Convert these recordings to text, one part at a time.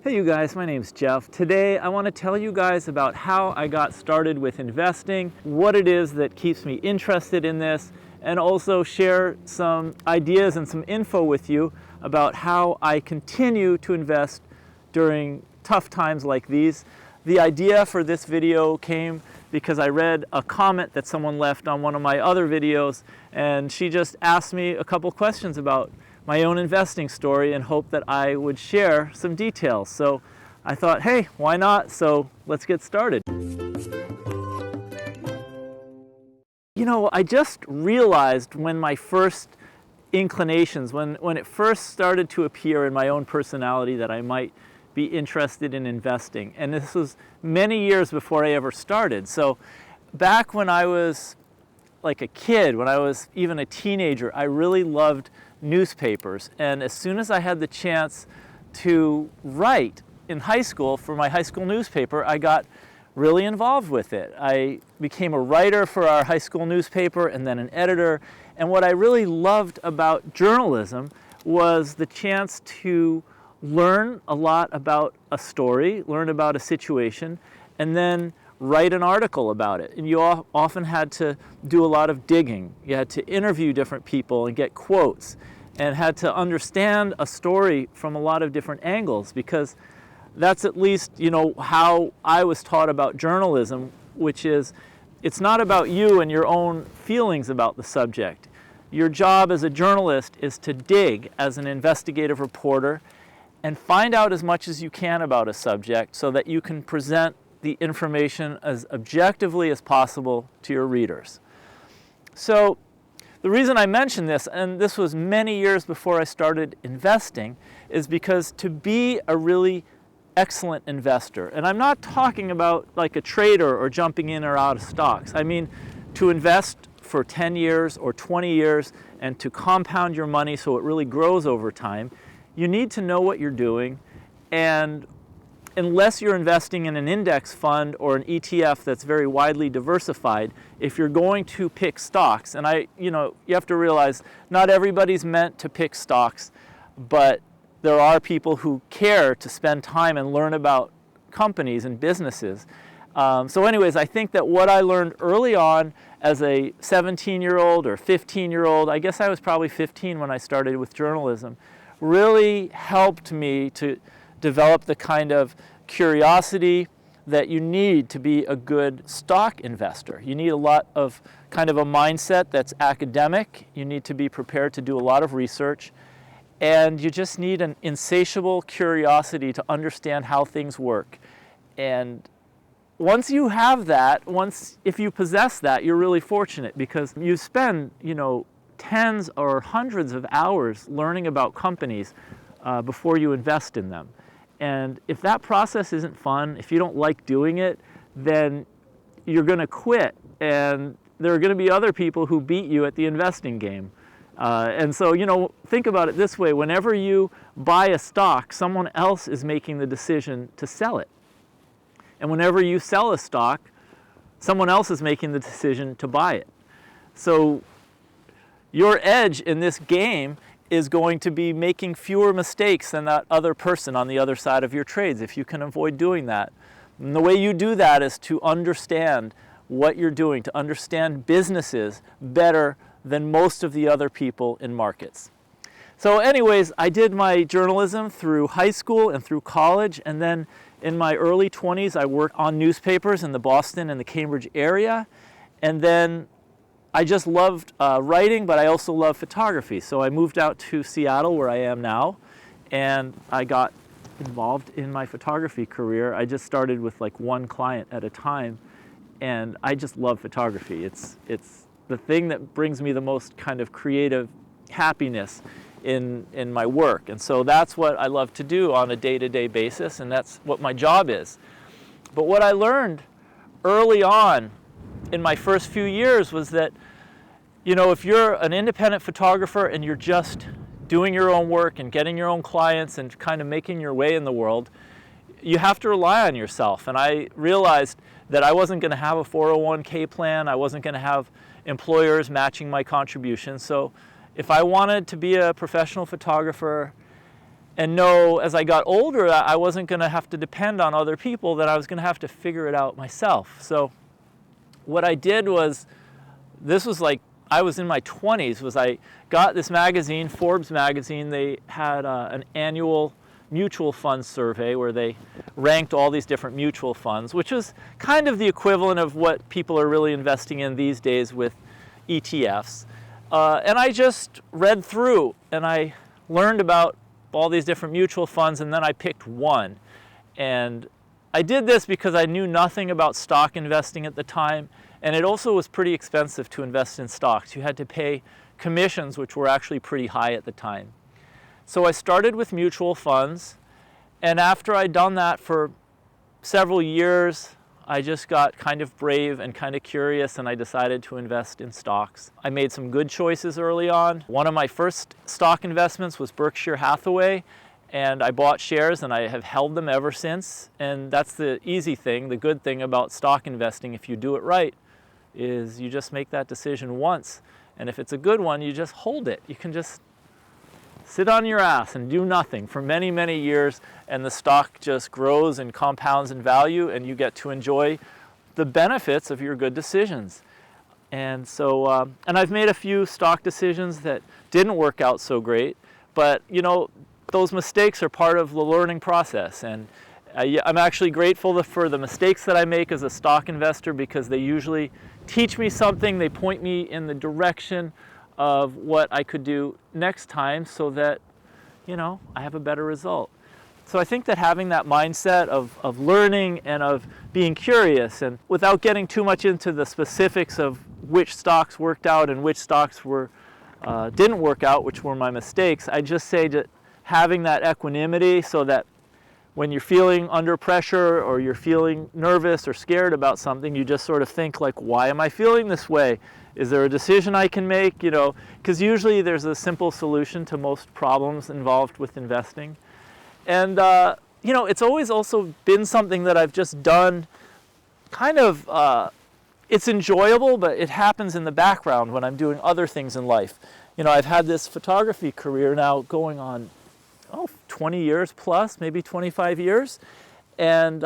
Hey you guys, my name's Jeff. Today I want to tell you guys about how I got started with investing, what it is that keeps me interested in this, and also share some ideas and some info with you about how I continue to invest during tough times like these. The idea for this video came because I read a comment that someone left on one of my other videos, and she just asked me a couple questions about my own investing story and hoped that I would share some details. So I thought, hey, why not? So let's get started. You know, I just realized when my first inclinations, when it first started to appear in my own personality that I might be interested in investing. And this was many years before I ever started. So back when I was like a kid, when I was even a teenager, I really loved newspapers. And as soon as I had the chance to write in high school for my high school newspaper, I got really involved with it. I became a writer for our high school newspaper and then an editor. And what I really loved about journalism was the chance to learn a lot about a story, learn about a situation, and then write an article about it. And you often had to do a lot of digging. You had to interview different people and get quotes, and had to understand a story from a lot of different angles, because that's at least, you know, how I was taught about journalism, which is it's not about you and your own feelings about the subject. Your job as a journalist is to dig as an investigative reporter and find out as much as you can about a subject so that you can present the information as objectively as possible to your readers. So the reason I mention this, and this was many years before I started investing, is because to be a really excellent investor, and I'm not talking about like a trader or jumping in or out of stocks. I mean to invest for 10 years or 20 years and to compound your money so it really grows over time, you need to know what you're doing. And unless you're investing in an index fund or an ETF that's very widely diversified, if you're going to pick stocks, and you have to realize not everybody's meant to pick stocks, but there are people who care to spend time and learn about companies and businesses. So anyways, I think that what I learned early on as a 17-year-old or 15-year-old, I guess I was probably 15 when I started with journalism, really helped me to develop the kind of curiosity that you need to be a good stock investor. You need a lot of kind of a mindset that's academic. You need to be prepared to do a lot of research. And you just need an insatiable curiosity to understand how things work. And once you have that, if you possess that, you're really fortunate, because you spend, tens or hundreds of hours learning about companies before you invest in them. And if that process isn't fun, if you don't like doing it, then you're going to quit. And there are going to be other people who beat you at the investing game. And so, think about it this way. Whenever you buy a stock, someone else is making the decision to sell it. And whenever you sell a stock, someone else is making the decision to buy it. So your edge in this game is going to be making fewer mistakes than that other person on the other side of your trades, if you can avoid doing that. And the way you do that is to understand what you're doing, to understand businesses better than most of the other people in markets. So anyways, I did my journalism through high school and through college, and then in my early 20s I worked on newspapers in the Boston and the Cambridge area, and then I just loved writing, but I also love photography. So I moved out to Seattle, where I am now, and I got involved in my photography career. I just started with like one client at a time, and I just love photography. It's the thing that brings me the most kind of creative happiness in my work. And so that's what I love to do on a day-to-day basis, and that's what my job is. But what I learned early on in my first few years was that, if you're an independent photographer and you're just doing your own work and getting your own clients and kind of making your way in the world, you have to rely on yourself. And I realized that I wasn't going to have a 401k plan. I wasn't going to have employers matching my contributions. So if I wanted to be a professional photographer, and know as I got older that I wasn't going to have to depend on other people, that I was going to have to figure it out myself. So what I did was, this was like, I was in my 20s, was I got this magazine, Forbes magazine. They had an annual mutual fund survey where they ranked all these different mutual funds, which was kind of the equivalent of what people are really investing in these days with ETFs. And I just read through and I learned about all these different mutual funds, and then I picked one. And I did this because I knew nothing about stock investing at the time, and it also was pretty expensive to invest in stocks. You had to pay commissions, which were actually pretty high at the time. So I started with mutual funds, and after I'd done that for several years, I just got kind of brave and kind of curious, and I decided to invest in stocks. I made some good choices early on. One of my first stock investments was Berkshire Hathaway, and I bought shares and I have held them ever since. And that's the easy thing, the good thing about stock investing, if you do it right, is you just make that decision once. And if it's a good one, you just hold it. You can just sit on your ass and do nothing for many, many years, and the stock just grows and compounds in value, and you get to enjoy the benefits of your good decisions. And so, and I've made a few stock decisions that didn't work out so great, but you know, those mistakes are part of the learning process. And I'm actually grateful for the mistakes that I make as a stock investor, because they usually teach me something. They point me in the direction of what I could do next time, so that, you know, I have a better result. So I think that having that mindset of learning and of being curious, and without getting too much into the specifics of which stocks worked out and which stocks didn't work out, which were my mistakes, I just say that having that equanimity, so that when you're feeling under pressure or you're feeling nervous or scared about something, you just sort of think like, why am I feeling this way? Is there a decision I can make? You know, because usually there's a simple solution to most problems involved with investing. And you know, it's always also been something that I've just done kind of, it's enjoyable, but it happens in the background when I'm doing other things in life. You know, I've had this photography career now going on 20 years plus, maybe 25 years. And,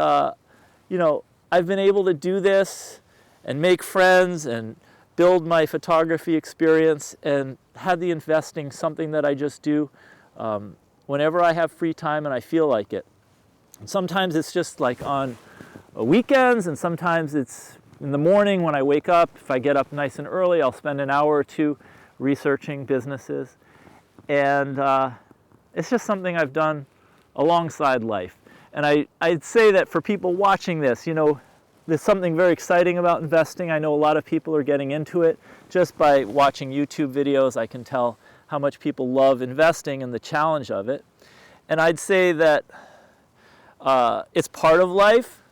you know, I've been able to do this and make friends and build my photography experience, and have the investing something that I just do whenever I have free time and I feel like it. And sometimes it's just like on weekends, and sometimes it's in the morning when I wake up. If I get up nice and early, I'll spend an hour or two researching businesses. And it's just something I've done alongside life. And I'd say that for people watching this, you know, there's something very exciting about investing. I know a lot of people are getting into it. Just by watching YouTube videos, I can tell how much people love investing and the challenge of it. And I'd say that it's part of life,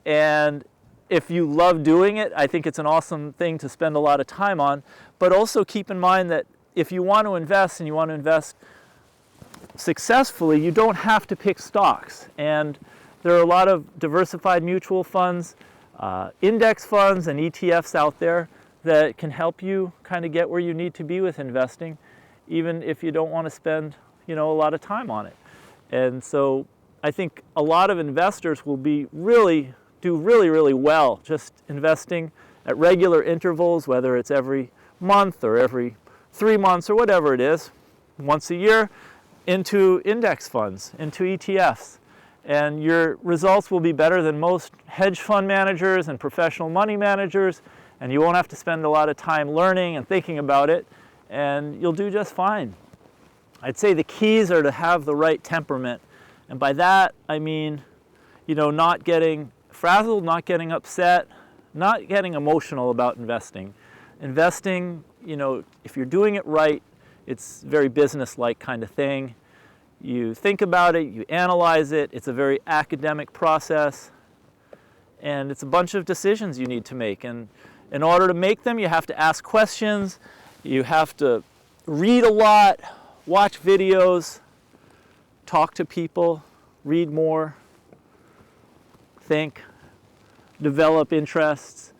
and if you love doing it, I think it's an awesome thing to spend a lot of time on. But also keep in mind that if you want to invest, and you want to invest successfully, you don't have to pick stocks. And there are a lot of diversified mutual funds, index funds, and ETFs out there that can help you kind of get where you need to be with investing, even if you don't want to spend, you know, a lot of time on it. And so I think a lot of investors will do really well just investing at regular intervals, whether it's every month or every 3 months or whatever it is, once a year, into index funds, into ETFs. And your results will be better than most hedge fund managers and professional money managers, and you won't have to spend a lot of time learning and thinking about it, and you'll do just fine. I'd say the keys are to have the right temperament, and by that I mean, you know, not getting frazzled, not getting upset, not getting emotional about investing. Investing, you know, if you're doing it right, it's very business-like kind of thing. You think about it, you analyze it, it's a very academic process, and it's a bunch of decisions you need to make. And in order to make them, you have to ask questions, you have to read a lot, watch videos, talk to people, read more, think, develop interests.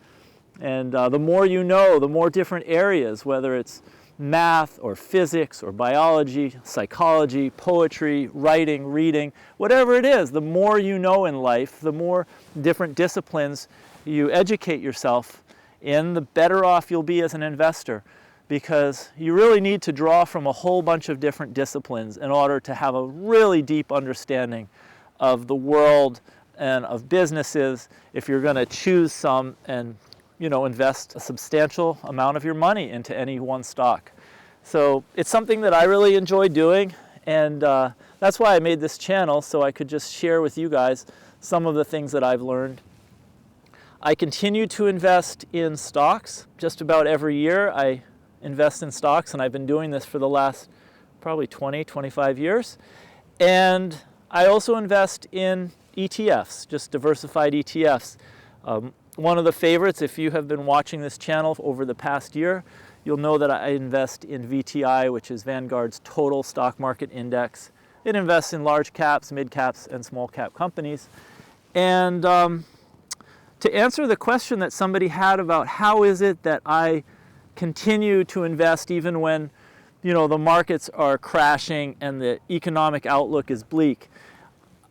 And the more you know, the more different areas, whether it's math or physics or biology, psychology, poetry, writing, reading, whatever it is, the more you know in life, the more different disciplines you educate yourself in, the better off you'll be as an investor, because you really need to draw from a whole bunch of different disciplines in order to have a really deep understanding of the world and of businesses if you're going to choose some and invest a substantial amount of your money into any one stock. So it's something that I really enjoy doing, and that's why I made this channel, so I could just share with you guys some of the things that I've learned. I continue to invest in stocks. Just about every year I invest in stocks, and I've been doing this for the last probably 20, 25 years. And I also invest in ETFs, just diversified ETFs. One of the favorites, if you have been watching this channel over the past year, you'll know that I invest in VTI, which is Vanguard's total stock market index. It invests in large caps, mid caps, and small cap companies. And to answer the question that somebody had about how is it that I continue to invest even when the markets are crashing and the economic outlook is bleak,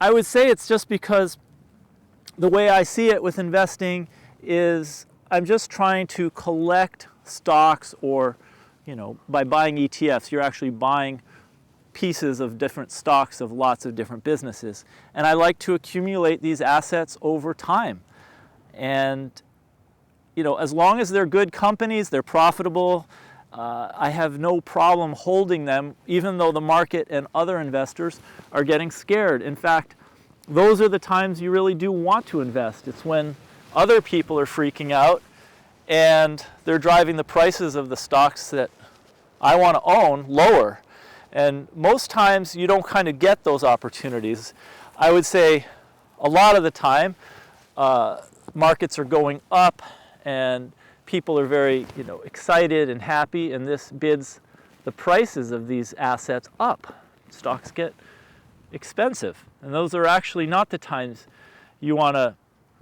I would say it's just because the way I see it with investing is I'm just trying to collect stocks, or by buying ETFs you're actually buying pieces of different stocks of lots of different businesses, and I like to accumulate these assets over time. And as long as they're good companies, they're profitable, I have no problem holding them, even though the market and other investors are getting scared. In fact, those are the times you really do want to invest. It's when other people are freaking out and they're driving the prices of the stocks that I want to own lower. And most times you don't kind of get those opportunities. I would say a lot of the time markets are going up and people are very excited and happy, and this bids the prices of these assets up. Stocks get expensive, and those are actually not the times you want to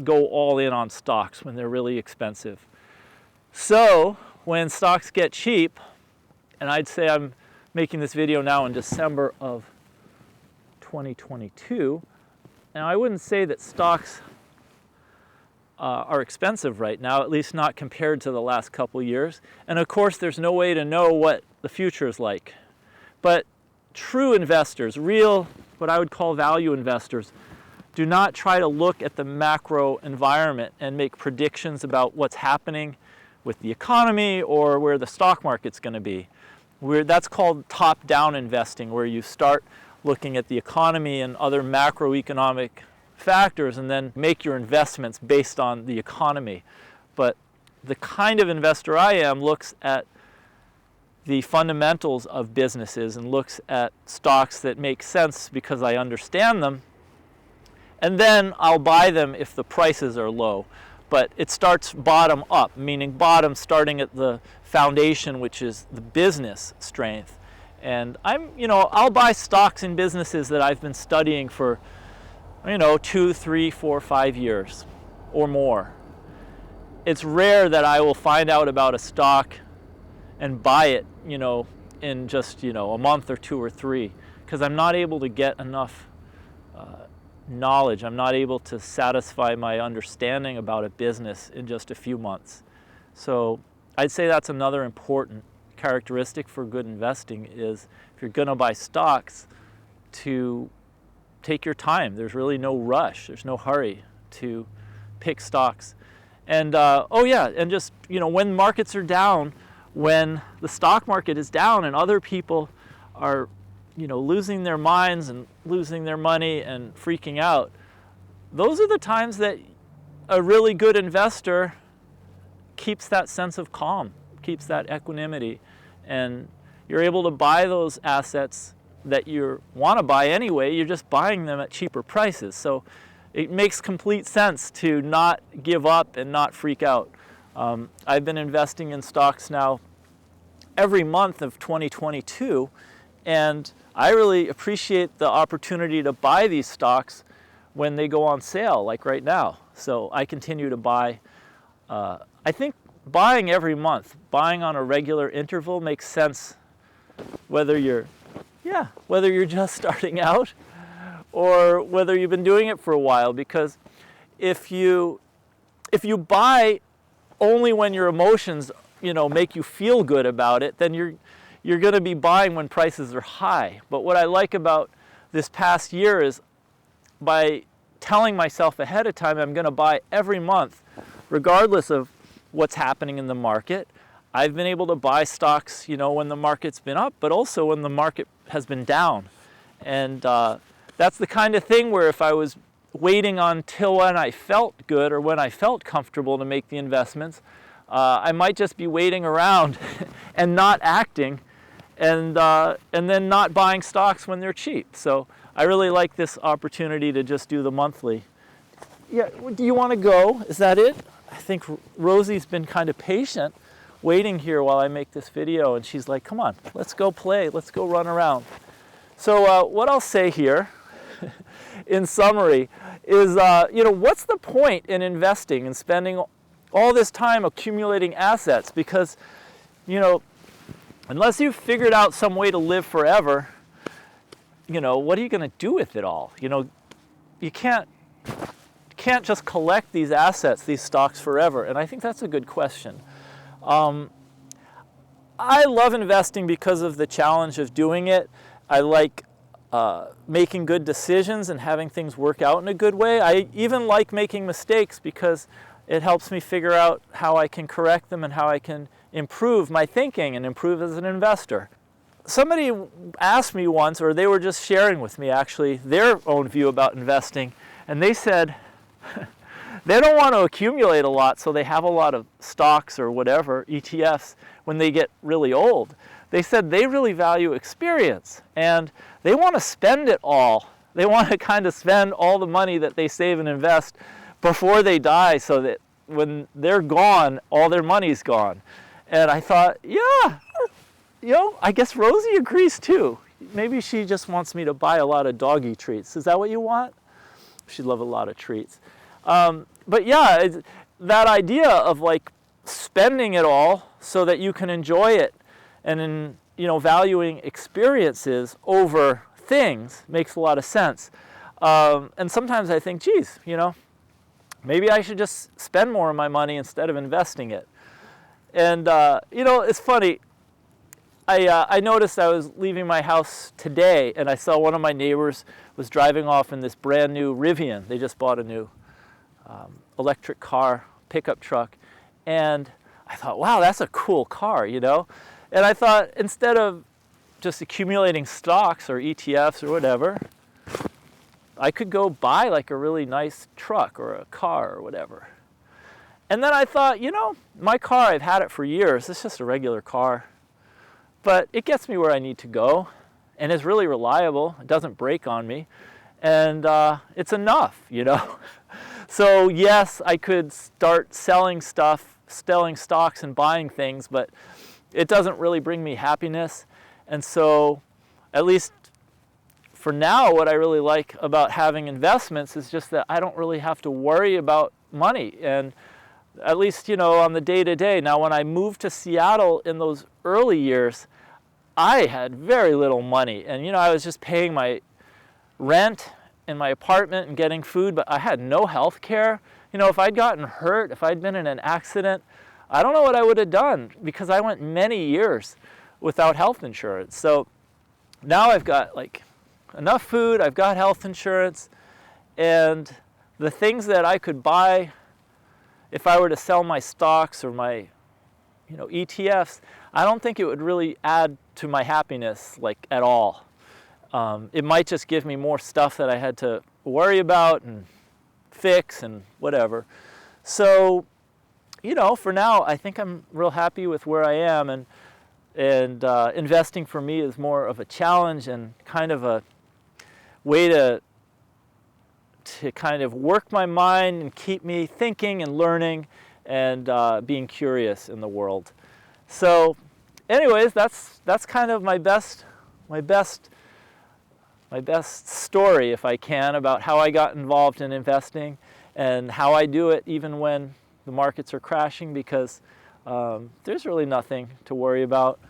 go all in on stocks, when they're really expensive. So when stocks get cheap, and I'd say I'm making this video now in December of 2022, and I wouldn't say that stocks are expensive right now, at least not compared to the last couple years. And of course there's no way to know what the future is like. But true investors, real, what I would call value investors, do not try to look at the macro environment and make predictions about what's happening with the economy or where the stock market's going to be. That's called top-down investing, where you start looking at the economy and other macroeconomic factors and then make your investments based on the economy. But the kind of investor I am looks at the fundamentals of businesses and looks at stocks that make sense because I understand them, and then I'll buy them if the prices are low. But it starts bottom up, meaning bottom starting at the foundation, which is the business strength. And I'll buy stocks in businesses that I've been studying for 2, 3, 4, 5 years or more. It's rare that I will find out about a stock and buy it, in just, a month or 2 or 3, because I'm not able to get enough knowledge. I'm not able to satisfy my understanding about a business in just a few months. So I'd say that's another important characteristic for good investing, is if you're going to buy stocks, to take your time. There's really no rush. There's no hurry to pick stocks. And and just when markets are down, when the stock market is down and other people are losing their minds and losing their money and freaking out, those are the times that a really good investor keeps that sense of calm, keeps that equanimity, and you're able to buy those assets that you want to buy anyway. You're just buying them at cheaper prices. So it makes complete sense to not give up and not freak out. I've been investing in stocks now every month of 2022, and I really appreciate the opportunity to buy these stocks when they go on sale, like right now. So I continue to buy. I think buying every month, buying on a regular interval makes sense whether you're just starting out or whether you've been doing it for a while, because if you buy only when your emotions, make you feel good about it, then you're going to be buying when prices are high. But what I like about this past year is, by telling myself ahead of time I'm going to buy every month, regardless of what's happening in the market, I've been able to buy stocks, when the market's been up, but also when the market has been down. And that's the kind of thing where if I was waiting until when I felt good or when I felt comfortable to make the investments, I might just be waiting around and not acting, and then not buying stocks when they're cheap. So I really like this opportunity to just do the monthly. Yeah, do you want to go? Is that it? I think Rosie's been kind of patient waiting here while I make this video, and she's like, come on, let's go play, let's go run around. So what I'll say here in summary is, what's the point in investing and spending all this time accumulating assets? Because, unless you've figured out some way to live forever, what are you going to do with it all? You can't just collect these assets, these stocks, forever. And I think that's a good question. I love investing because of the challenge of doing it. I like making good decisions and having things work out in a good way. I even like making mistakes because it helps me figure out how I can correct them and how I can improve my thinking and improve as an investor. Somebody asked me once, or they were just sharing with me actually, their own view about investing, and they said they don't want to accumulate a lot, so they have a lot of stocks or whatever, ETFs, when they get really old. They said they really value experience, and they want to spend it all. They want to kind of spend all the money that they save and invest before they die, so that when they're gone, all their money's gone. And I thought, yeah, I guess Rosie agrees too. Maybe she just wants me to buy a lot of doggy treats. Is that what you want? She'd love a lot of treats. But yeah, that idea of like spending it all so that you can enjoy it, and valuing experiences over things makes a lot of sense. And sometimes I think, geez, maybe I should just spend more of my money instead of investing it. And it's funny. I noticed I was leaving my house today, and I saw one of my neighbors was driving off in this brand new Rivian. They just bought a new electric car, pickup truck, and I thought, wow, that's a cool car, And I thought, instead of just accumulating stocks or ETFs or whatever, I could go buy like a really nice truck or a car or whatever. And then I thought, my car, I've had it for years. It's just a regular car. But it gets me where I need to go, and it's really reliable. It doesn't break on me, and it's enough, So yes, I could start selling stocks and buying things, but it doesn't really bring me happiness. And so, at least for now, what I really like about having investments is just that I don't really have to worry about money, and at least, on the day-to-day. Now, when I moved to Seattle in those early years, I had very little money, and I was just paying my rent in my apartment and getting food, but I had no health care. If I'd gotten hurt, if I'd been in an accident, I don't know what I would have done, because I went many years without health insurance. So now I've got like enough food, I've got health insurance, and the things that I could buy if I were to sell my stocks or my ETFs, I don't think it would really add to my happiness like at all. It might just give me more stuff that I had to worry about and fix and whatever. So, for now, I think I'm real happy with where I am, and investing for me is more of a challenge and kind of a way to kind of work my mind and keep me thinking and learning and being curious in the world. So, anyways, that's kind of my best story, if I can, about how I got involved in investing and how I do it even when the markets are crashing, because there's really nothing to worry about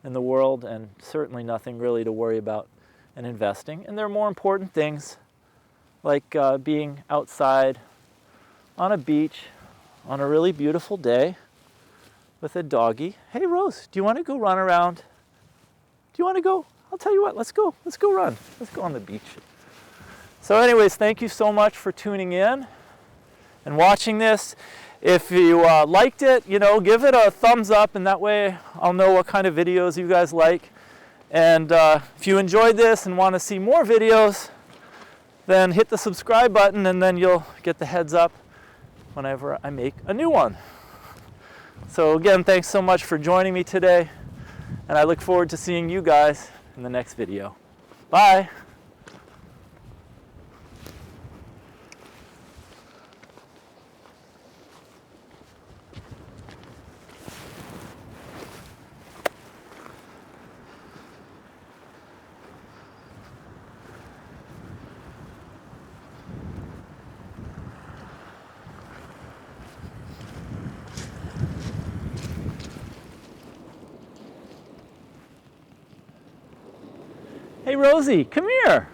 in the world, and certainly nothing really to worry about in investing. And there are more important things, like being outside on a beach on a really beautiful day with a doggy. Hey Rose, do you want to go run around? Do you want to go? I'll tell you what, let's go run. Let's go on the beach. So anyways, thank you so much for tuning in and watching this. If you liked it, give it a thumbs up, and that way I'll know what kind of videos you guys like. And if you enjoyed this and want to see more videos, then hit the subscribe button, and then you'll get the heads up whenever I make a new one. So again, thanks so much for joining me today, and I look forward to seeing you guys in the next video. Bye. Hey Rosie, come here.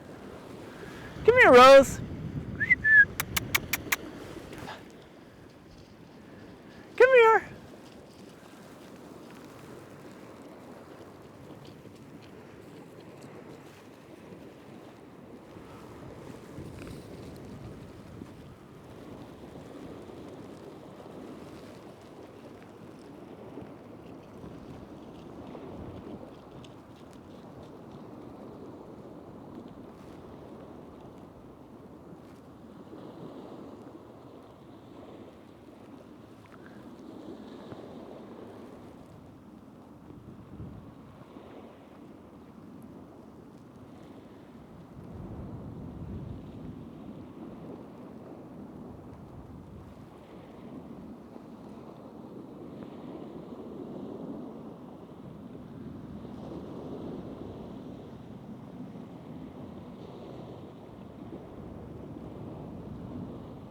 Come here, Rose.